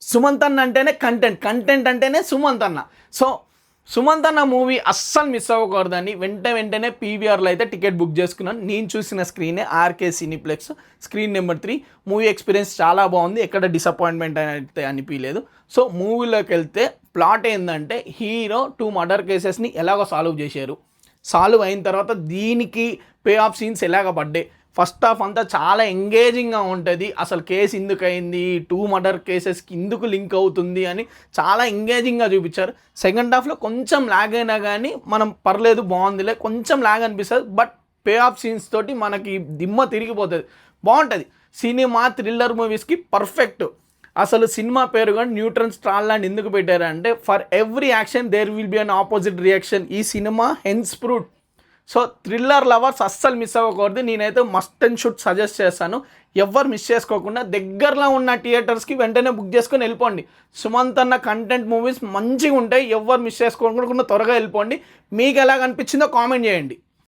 సుమంత్ అన్న అంటేనే కంటెంట్ అంటేనే సుమంత్ అన్న. సో సుమంత్ అన్న మూవీ అస్సలు మిస్ అవ్వకూడదని వెంటనే పీవీఆర్లో అయితే టికెట్ బుక్ చేసుకున్నాను. నేను చూసిన స్క్రీనే RK Cineplex, screen number 3. Movie experience చాలా బాగుంది, ఎక్కడ డిసప్పాయింట్మెంట్ అయితే అనిపించలేదు. సో మూవీలోకి వెళ్తే ప్లాట్ ఏంటంటే హీరో 2 మర్డర్ కేసెస్ని ఎలాగో సాల్వ్ అయిన తర్వాత దీనికి పే ఆఫ్ సీన్స్ ఎలాగ పడ్డాయి. ఫస్ట్ హాఫ్ అంతా చాలా ఎంగేజింగ్గా ఉంటుంది. అసలు కేసు ఎందుకు అయింది, 2 మర్డర్ కేసెస్కి ఎందుకు లింక్ అవుతుంది అని చాలా ఎంగేజింగ్గా చూపించారు. సెకండ్ హాఫ్లో కొంచెం ల్యాగ్ అయినా కానీ మనం పర్లేదు బాగుందిలే, కొంచెం ల్యాగ్ అనిపిస్తుంది. బట్ పే ఆఫ్ సీన్స్ తోటి మనకి దిమ్మ తిరిగిపోతుంది, బాగుంటుంది. సినిమా థ్రిల్లర్ మూవీస్కి పర్ఫెక్ట్. అసలు సినిమా పేరు కానీ న్యూట్రన్ స్టార్ ల్యాండ్ ఎందుకు పెట్టారంటే for every action there will be an opposite reaction. ఈ cinema hence proved. So thriller lovers అస్సలు మిస్ అవ్వకూడదు. నేనైతే మస్ట్ అండ్ షుడ్ సజెస్ట్ చేస్తాను. ఎవ్వరు మిస్ చేసుకోకుండా దగ్గరలో ఉన్న థియేటర్స్కి వెంటనే బుక్ చేసుకొని వెళ్ళిపోండి. సుమంత్ అన్న కంటెంట్ మూవీస్ మంచిగా ఉంటాయి, ఎవ్వరు మిస్ చేసుకోకుండా త్వరగా వెళ్ళిపోండి. మీకు ఎలాగ అనిపించిందో కామెంట్ చేయండి.